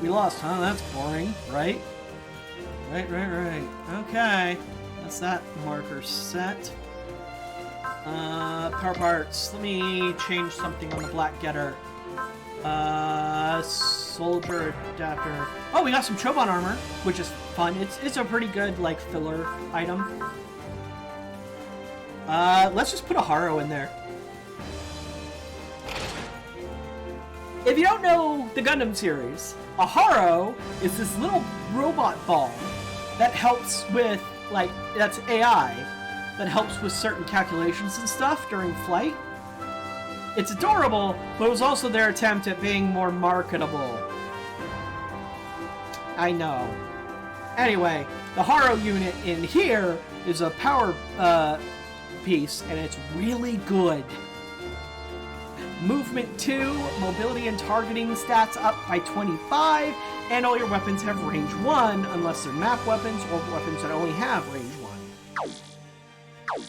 We lost, huh? That's boring, right? Right. Okay. That's that marker set. Power parts. Let me change something on the Black Getter. Soldier adapter. Oh, we got some Chobot armor, which is fun. It's a pretty good, like, filler item. Let's just put a Haro in there. If you don't know the Gundam series, a Haro is this little robot ball that helps with, like, that's AI, that helps with certain calculations and stuff during flight. It's adorable, but it was also their attempt at being more marketable. I know. Anyway, the Haro unit in here is a power piece, and it's really good. Movement 2, mobility and targeting stats up by 25, and all your weapons have range 1, unless they're map weapons or weapons that only have range 1.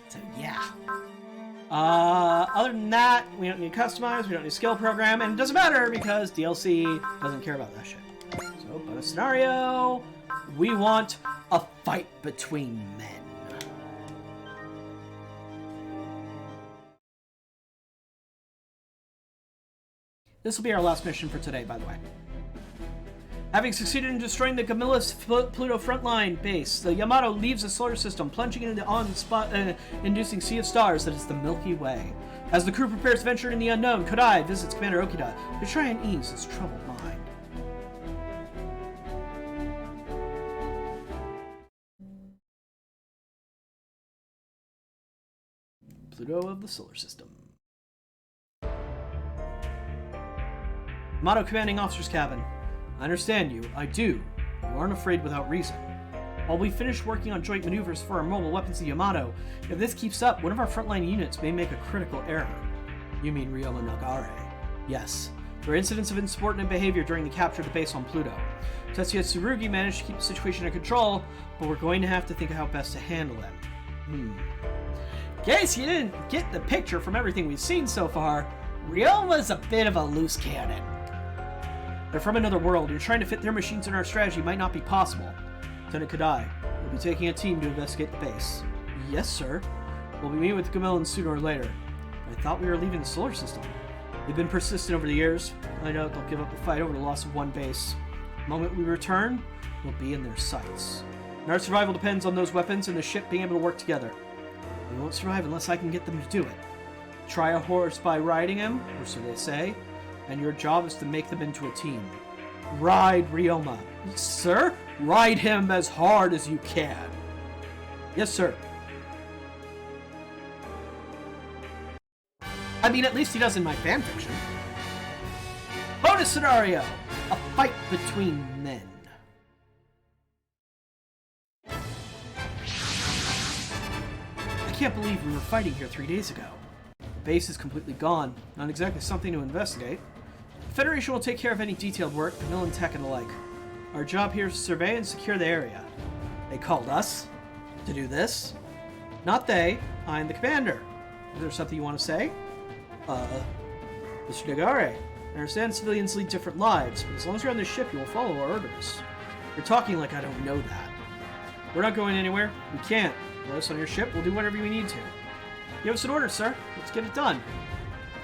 So yeah. Other than that, we don't need to customize, we don't need a skill program, and it doesn't matter because DLC doesn't care about that shit. So, bonus scenario, we want a fight between men. This will be our last mission for today, by the way. Having succeeded in destroying the Camillus Pluto frontline base, the Yamato leaves the solar system, plunging into the on-spot inducing sea of stars that is the Milky Way. As the crew prepares to venture in the unknown, Kodai visits Commander Okida to try and ease his troubled mind. Pluto of the solar system. Yamato Commanding Officer's Cabin. I understand you. I do. You aren't afraid without reason. While we finish working on joint maneuvers for our mobile weapons of Yamato, if this keeps up, one of our frontline units may make a critical error. You mean Ryoma Nagare? Yes. There are incidents of insubordinate behavior during the capture of the base on Pluto. Tetsuya Tsurugi managed to keep the situation under control, but we're going to have to think of how best to handle them. In case you didn't get the picture from everything we've seen so far, Ryoma's a bit of a loose cannon. They're from another world, and trying to fit their machines in our strategy might not be possible. Lieutenant Kodai, we'll be taking a team to investigate the base. Yes, sir. We'll be meeting with the Gamillan sooner or later. I thought we were leaving the solar system. They've been persistent over the years. I doubt they'll give up the fight over the loss of one base. The moment we return, we'll be in their sights. And our survival depends on those weapons and the ship being able to work together. We won't survive unless I can get them to do it. Try a horse by riding him, or so they say, and your job is to make them into a team. Ride Ryoma. Sir, ride him as hard as you can. Yes, sir. I mean, at least he does in my fanfiction. Bonus scenario! A fight between men. I can't believe we were fighting here 3 days ago. The base is completely gone. Not exactly something to investigate. The Federation will take care of any detailed work, Gamillan tech and the like. Our job here is to survey and secure the area. They called us to do this. Not they. I am the commander. Is there something you want to say? Mr. Nagare, I understand civilians lead different lives, but as long as you're on this ship, you will follow our orders. You're talking like I don't know that. We're not going anywhere. We can't. Let us on your ship. We'll do whatever we need to. Give us an order, sir. Let's get it done.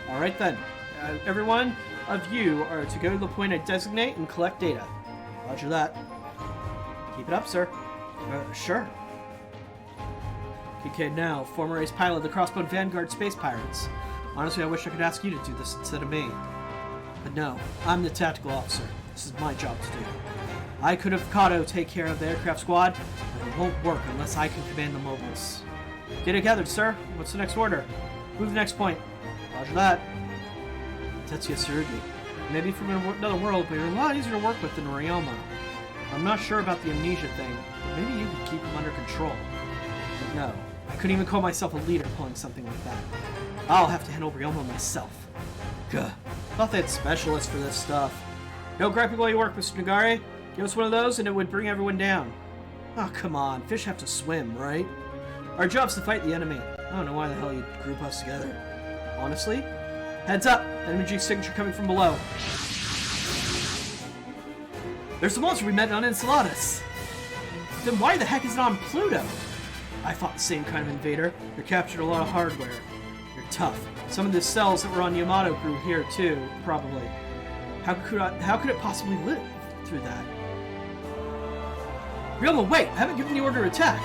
All right, then. Every one of you are to go to the point I designate and collect data. Roger that. Keep it up, sir. Sure. Kincaid now, former ace pilot of the Crossbone Vanguard Space Pirates. Honestly, I wish I could ask you to do this instead of me. But no, I'm the tactical officer. This is my job to do. I could have Kato take care of the aircraft squad, but it won't work unless I can command the mobiles. Get it gathered, sir. What's the next order? Move to the next point. Roger that. Tetsuya Tsurugi. Maybe from another world, but you're a lot easier to work with than Ryoma. I'm not sure about the amnesia thing, but maybe you could keep him under control. But no, I couldn't even call myself a leader pulling something like that. I'll have to handle Ryoma myself. Gah. Thought they had specialists for this stuff. No griping while you work, Mr. Nagare. Give us one of those and it would bring everyone down. Oh, come on. Fish have to swim, right? Our job's to fight the enemy. I don't know why the hell you'd group us together. Honestly? Heads up! Enemy signature coming from below. There's the monster we met on Enceladus. Then why the heck is it on Pluto? I fought the same kind of invader. They captured a lot of hardware. You're tough. Some of the cells that were on Yamato grew here too, probably. How could it possibly live through that? Ryoma, wait! I haven't given the order to attack.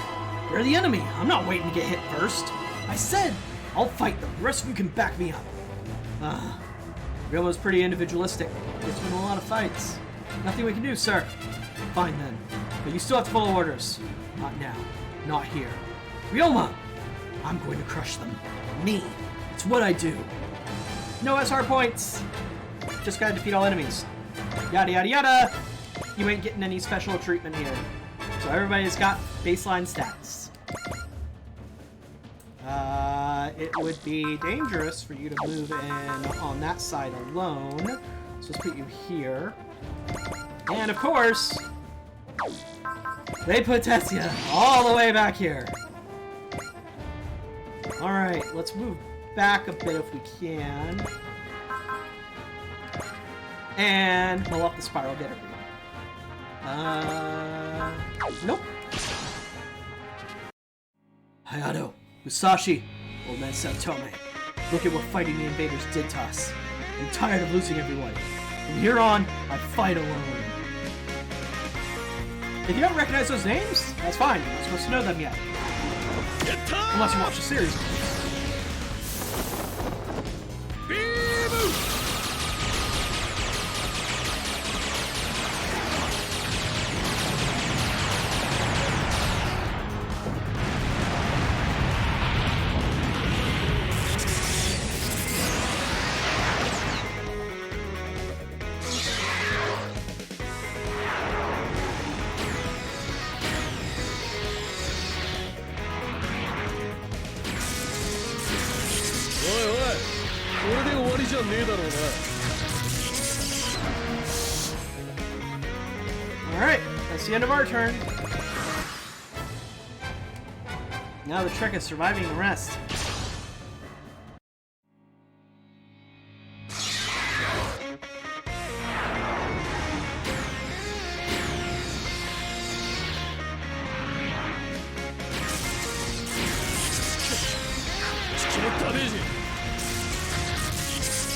They're the enemy. I'm not waiting to get hit first. I said I'll fight them. The rest of you can back me up. Ryoma's pretty individualistic. Gets in a lot of fights. Nothing we can do, sir. Fine then. But you still have to follow orders. Not now. Not here. Ryoma! I'm going to crush them. Me. It's what I do. No SR points! Just gotta defeat all enemies. Yada yada yada! You ain't getting any special treatment here. So everybody's got baseline stats. It would be dangerous for you to move in on that side alone. So let's put you here. And of course, they put Tetsuya all the way back here. Alright, let's move back a bit if we can. And pull up the spiral getter. Nope. Hayato, Musashi, old man Satome. Look at what fighting the invaders did to us. I'm tired of losing everyone. From here on, I fight alone. If you don't recognize those names, that's fine. You're not supposed to know them yet. Unless you watch the series. Alright, that's the end of our turn. Now the trick is surviving the rest.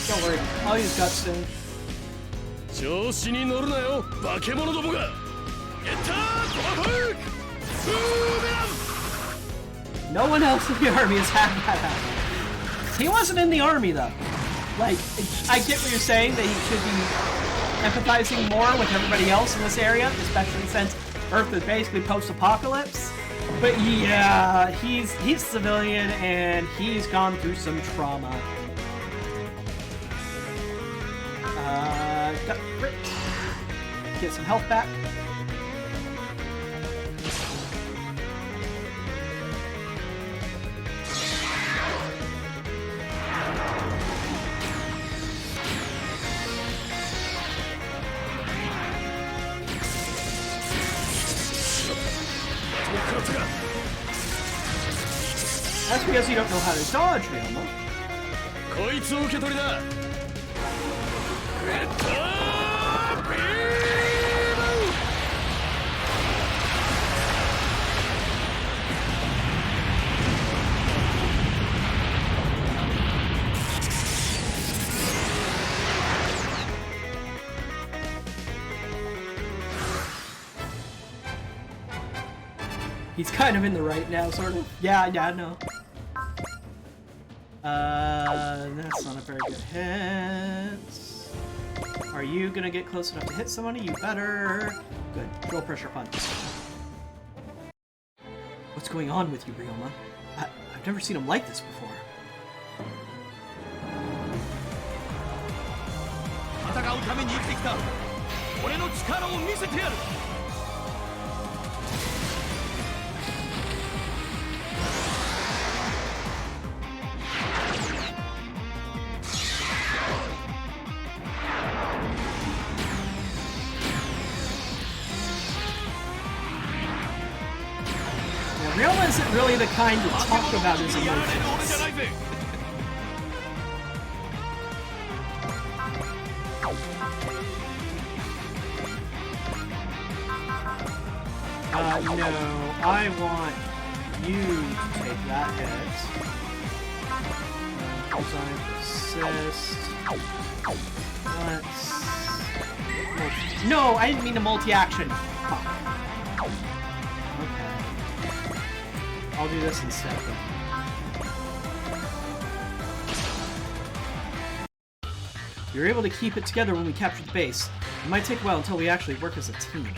Don't worry, I'll use guts soon. No one else in the army has had that happen. He wasn't in the army though. Like, I get what you're saying, that he should be empathizing more with everybody else in this area, especially since Earth is basically post-apocalypse. But yeah, he's civilian and he's gone through some trauma. Got crit. Get some health back. That's because you don't know how to dodge, Ryoma. He's kind of in the right now, sort of. Yeah, no. That's not a very good hit. Are you gonna get close enough to hit somebody? You better. Good. Roll pressure punch. What's going on with you, Ryoma? I've never seen him like this before. Ryoma isn't really the kind to talk about his emotions. No, I want you to take that hit. Design persist. Let's... No, I didn't mean to multi-action. Fuck. Okay. I'll do this instead. You're able to keep it together when we capture the base. It might take a while until we actually work as a team.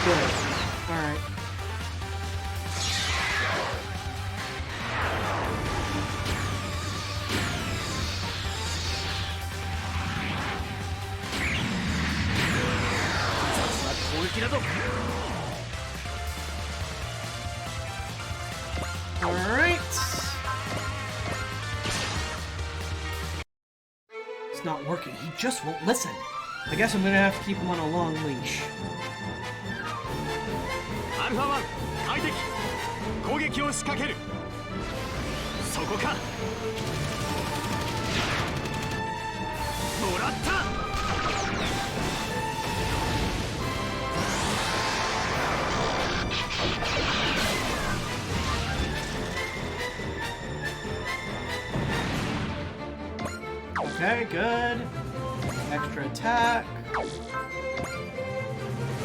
Good. Alright. Alright. It's not working. He just won't listen. I guess I'm gonna have to keep him on a long leash. Alpha 1、相敵、攻撃を仕掛ける。そこか。もらった。Okay, good. Extra attack.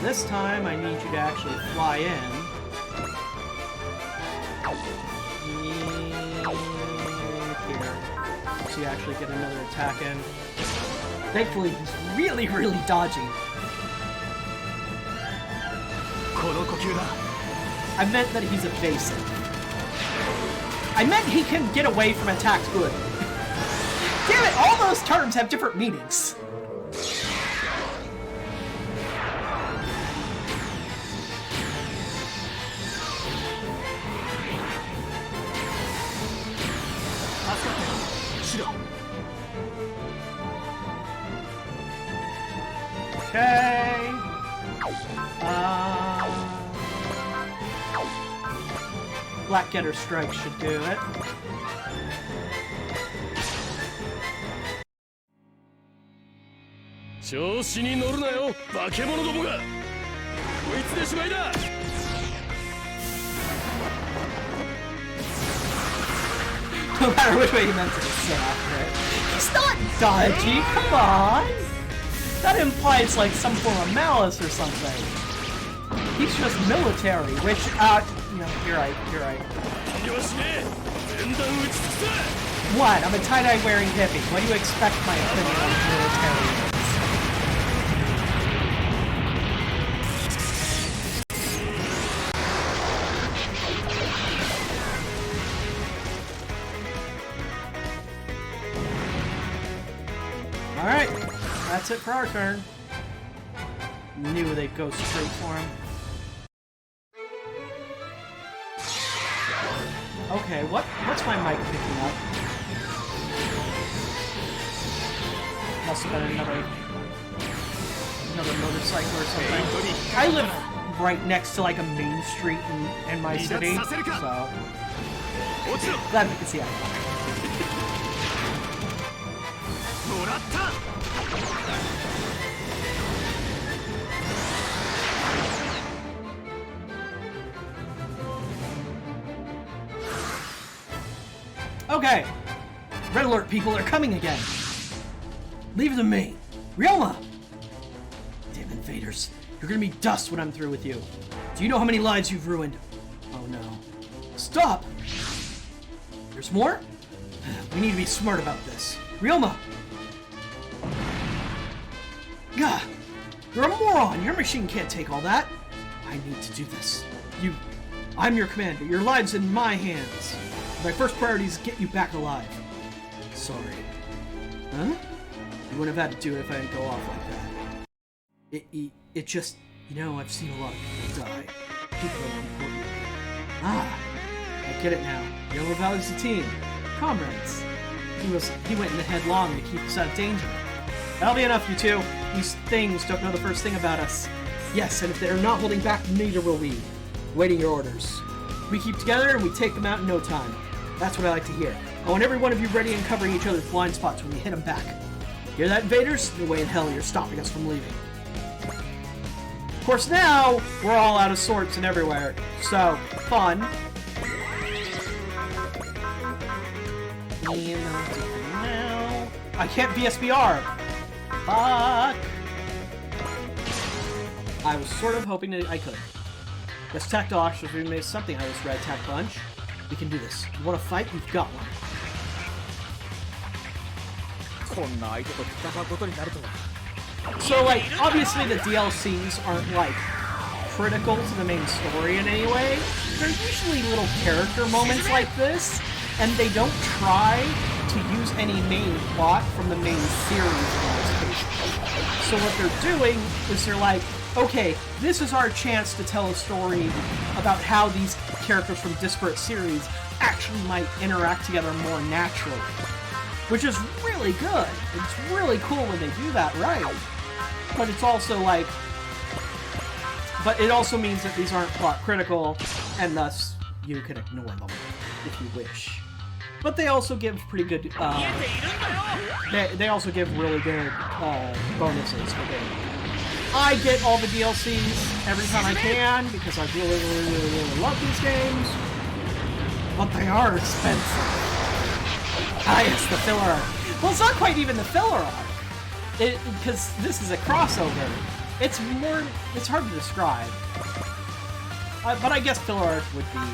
This time, I need you to actually fly in. Here. So you actually get another attack in. Thankfully, he's really, really dodgy. I meant that he's evasive. I meant he can get away from attacks good. Damn it, all those terms have different meanings. Okay. Black Getter Strike should do it. No matter which way he meant to just sit after it. He's not dodgy, come on! That implies like some form of malice or something. He's just military, which, you know, you're right. What? I'm a tie-dye wearing hippie. What do you expect my opinion on military is? Alright, that's it for our turn. Knew they'd go straight for him. Okay, what's my mic picking up? Must have been another motorcycle or something. I live right next to like a main street in my city, so glad we can see eye to eye. Okay! Red alert, people, they're coming again! Leave it to me! Ryoma! Damn invaders. You're gonna be dust when I'm through with you. Do you know how many lives you've ruined? Oh no. Stop! There's more? We need to be smart about this. Ryoma! Gah! You're a moron! Your machine can't take all that! I need to do this. I'm your commander. Your live's in my hands. My first priority is to get you back alive. Sorry. Huh? You wouldn't have had to do it if I didn't go off like that. It just... You know, I've seen a lot of people die. People are important. Ah! I get it now. Ryoma values the team. Comrades. He went in the headlong to keep us out of danger. That'll be enough, you two. These things don't know the first thing about us. Yes, and if they're not holding back, neither will we. Waiting your orders. We keep together and we take them out in no time. That's what I like to hear. I want every one of you ready and covering each other's blind spots when we hit them back. Hear that, invaders? No way in hell you're stopping us from leaving. Of course, now we're all out of swords and everywhere, so fun. I can't VSBR. Fuck. I was sort of hoping that I could. Let's tactile actions. We made something out of this ragtag bunch. We can do this. You want to fight? You've got one. So, like, obviously the DLCs aren't, like, critical to the main story in any way. They're usually little character moments like this, and they don't try to use any main plot from the main series in most cases. So what they're doing is they're like, okay, this is our chance to tell a story about how these characters from disparate series actually might interact together more naturally. Which is really good. It's really cool when they do that right. But it's also like... But it also means that these aren't plot critical, and thus you can ignore them if you wish. But they also give pretty good... they also give really good bonuses for games. I get all the DLCs every time I can, because I really love these games. But they are expensive. Ah, yes, the filler arc. Well, it's not quite even the filler arc. Because this is a crossover. It's hard to describe. But I guess filler arc would be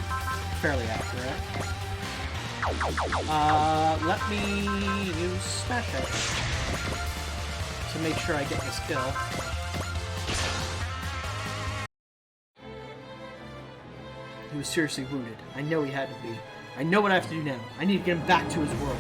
fairly accurate. Let me use Smash It to make sure I get this kill. He was seriously wounded. I know he had to be. I know what I have to do now. I need to get him back to his world.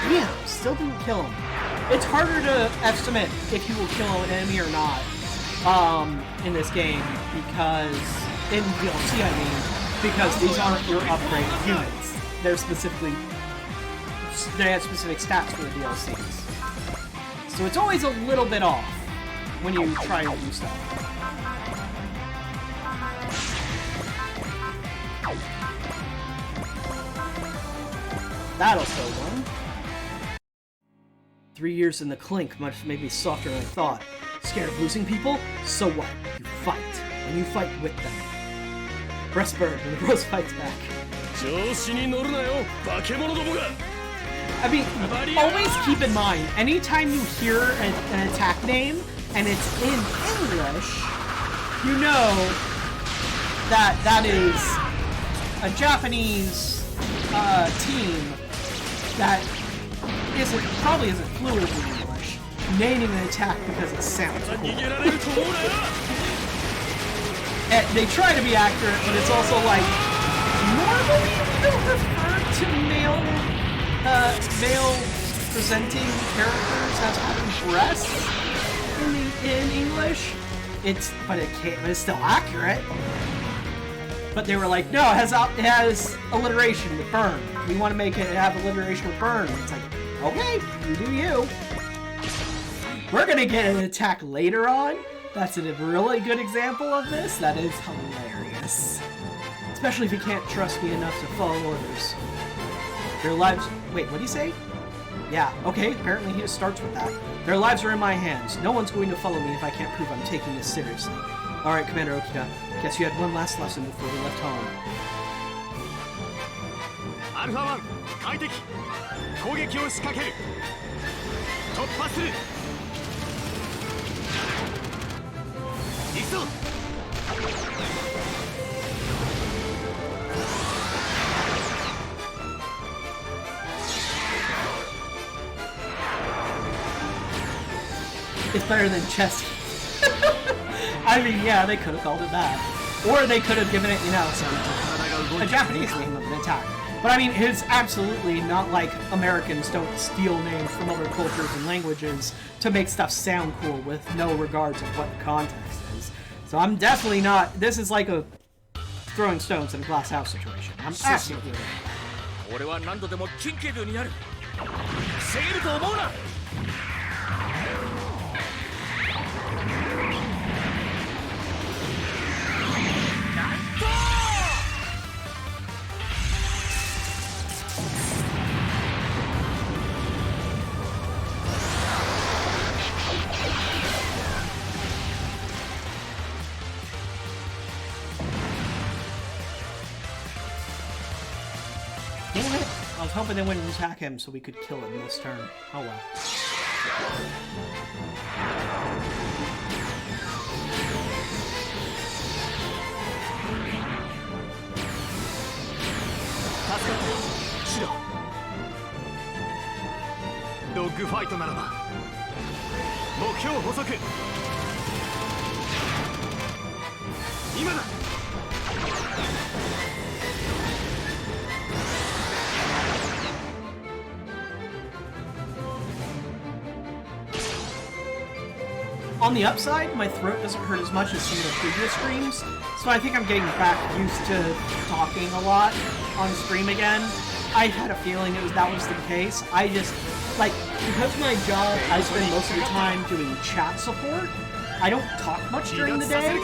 Yeah, still didn't kill him. It's harder to estimate if you will kill an enemy or not in this game because, in DLC I mean, because these aren't your upgraded units. They have specific stats for the DLCs. So it's always a little bit off when you try to do stuff. That'll kill one. 3 years in the clink must make me softer than I thought. Scared of losing people? So what? You fight. And you fight with them. Breastburn when the Rose fights back. I mean, always keep in mind, anytime you hear an attack name, and it's in English, you know that that is a Japanese team that probably isn't fluent in English, naming an attack because it sounds cool. And they try to be accurate, but it's also like, normally we don't refer to male presenting characters as having breasts in English. But it's still accurate. But they were like, no, it has alliteration with burn. We want to make it have alliteration with burn. It's like, okay, you do you. We're gonna get an attack later on. That's a really good example of this. That is hilarious. Especially if you can't trust me enough to follow orders. Their lives... Wait, what did he say? Yeah, okay, apparently he just starts with that. Their lives are in my hands. No one's going to follow me if I can't prove I'm taking this seriously. Alright, Commander Okita. Guess you had one last lesson before we left home. Alpha 1, 相敵攻撃を仕掛ける突破する行くぞ It's better than chess. I mean, yeah, they could have called it that. Or they could have given it, you know, a Japanese name of an attack. But I mean, it's absolutely not like Americans don't steal names from other cultures and languages to make stuff sound cool with no regards of what the context is. So I'm definitely not. This is like a throwing stones in a glass house situation. I'm absolutely right. 俺は何度でも金警部になる防げると思うな Damn it! I was hoping they wouldn't attack him so we could kill him this turn. Oh well. Shiro ドッグファイトならば目標捕捉今だ On the upside, my throat doesn't hurt as much as some of the previous streams, so I think I'm getting back used to talking a lot on stream again. I had a feeling that was the case. I just, like, because of my job, I spend most of the time doing chat support. I don't talk much during the day,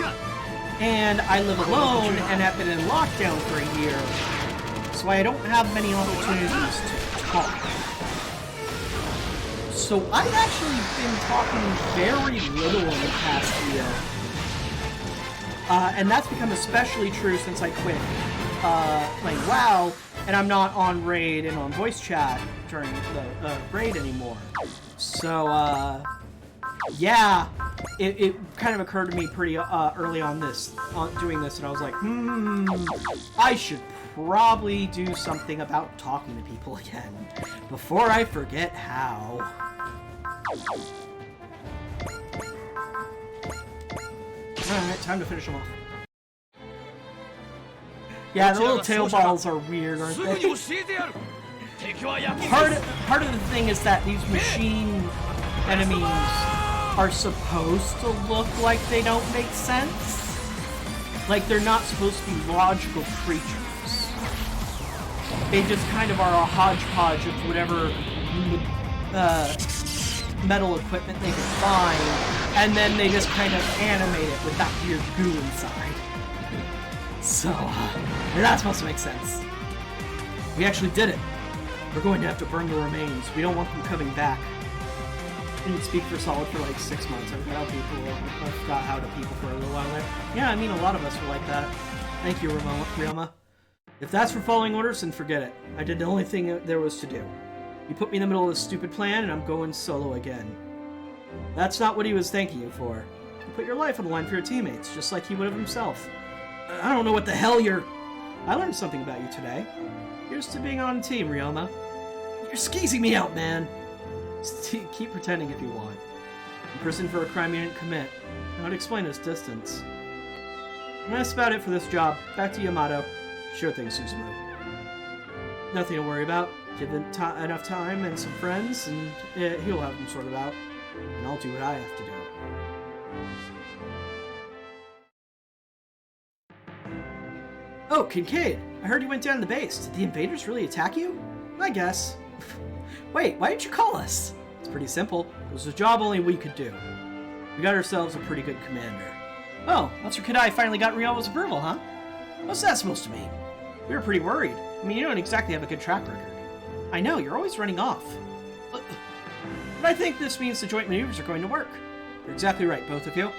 and I live alone and have been in lockdown for a year, so I don't have many opportunities to talk. So I've actually been talking very little in the past year. And that's become especially true since I quit playing WoW, and I'm not on raid and on voice chat during the raid anymore. So, yeah, it kind of occurred to me pretty early on doing this, and I was like, I should probably do something about talking to people again before I forget how. Alright, time to finish them off. Yeah, the little tail balls are weird, aren't they? Part of the thing is that these machine enemies are supposed to look like they don't make sense. Like, they're not supposed to be logical creatures. They just kind of are a hodgepodge of whatever metal equipment they can find, and then they just kind of animate it with that weird goo inside. So, they're not supposed to make sense. We actually did it. We're going to have to burn the remains. We don't want them coming back. I didn't speak for solid for like 6 months. I forgot how to people for a little while there. Yeah, I mean, a lot of us were like that. Thank you, Ryoma. If that's for following orders, then forget it. I did the only thing there was to do. You put me in the middle of this stupid plan, and I'm going solo again. That's not what he was thanking you for. You put your life on the line for your teammates, just like he would have himself. I don't know what the hell you're... I learned something about you today. Here's to being on a team, Ryoma. You're skeezing me out, man. Keep pretending if you want. Imprisoned for a crime you didn't commit. That would explain his distance. And that's about it for this job. Back to Yamato. Sure thing, Suzumu. Nothing to worry about. Give him enough time and some friends, and he'll have them sorted out. And I'll do what I have to do. Oh, Kincaid! I heard you went down to the base. Did the invaders really attack you? I guess. Wait, why didn't you call us? It's pretty simple. It was a job only we could do. We got ourselves a pretty good commander. Oh, Officer Kadai finally got Ryoma's approval, huh? What's that supposed to mean? We were pretty worried. I mean, you don't exactly have a good track record. I know, you're always running off. But I think this means the joint maneuvers are going to work. You're exactly right, both of you.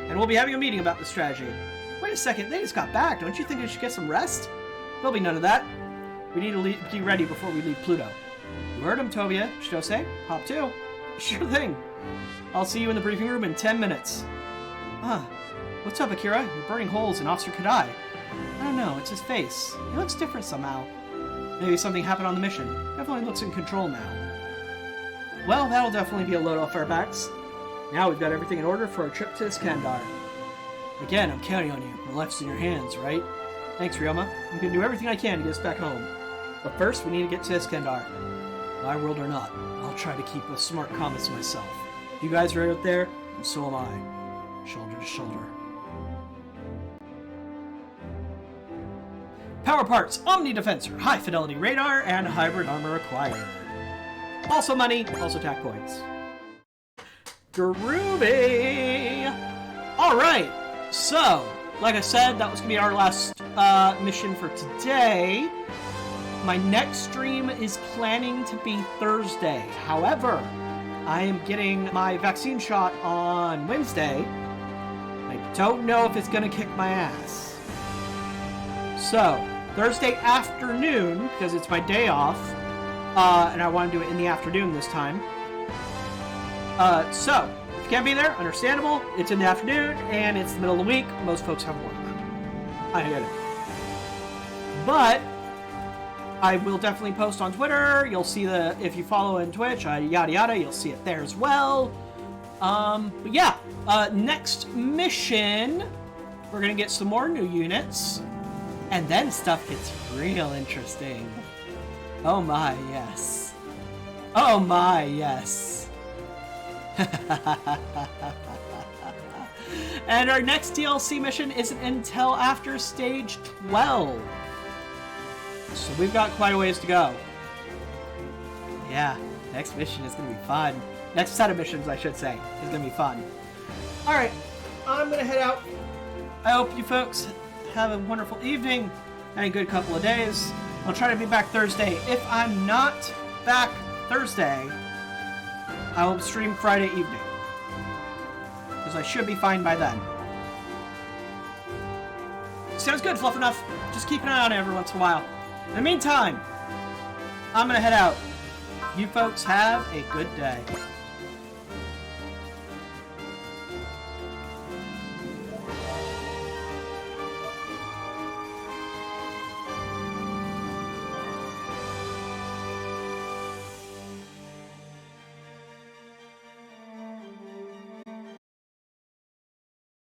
And we'll be having a meeting about the strategy. Wait a second, they just got back. Don't you think they should get some rest? There'll be none of that. We need to be ready before we leave Pluto. You heard him, Tobia. Chitose, hop too. Sure thing. I'll see you in the briefing room in 10 minutes. What's up, Akira? You're burning holes in Officer Kadai. I don't know, it's his face. He looks different somehow. Maybe something happened on the mission. Definitely looks in control now. Well, that'll definitely be a load off our backs. Now we've got everything in order for our trip to Iskandar. Again, I'm counting on you. My life's in your hands, right? Thanks, Ryoma. I'm gonna do everything I can to get us back home. But first, we need to get to Iskandar. My world or not, I'll try to keep a smart comments myself. You guys are out there, and so am I. Shoulder to shoulder. Power parts, Omni Defensor, high fidelity radar, and hybrid armor acquired. Also money, also attack points. Groovy! Alright, so, like I said, that was going to be our last mission for today. My next stream is planning to be Thursday. However, I am getting my vaccine shot on Wednesday. I don't know if it's going to kick my ass. So, Thursday afternoon, because it's my day off, and I want to do it in the afternoon this time. So, if you can't be there, understandable. It's in the afternoon, and it's the middle of the week. Most folks have work. I get it. But I will definitely post on Twitter. You'll see if you follow in Twitch, yada yada, you'll see it there as well. But yeah, next mission, we're gonna get some more new units, and then stuff gets real interesting. Oh my, yes. Oh my, yes. And our next DLC mission isn't until after stage 12. So we've got quite a ways to go. Yeah, next mission is going to be fun. Next set of missions, I should say, is going to be fun. Alright, I'm going to head out. I hope you folks have a wonderful evening and a good couple of days. I'll try to be back Thursday. If I'm not back Thursday, I will stream Friday evening. Because I should be fine by then. Sounds good, Fluff Enough. Just keep an eye on it every once in a while. In the meantime, I'm going to head out. You folks have a good day.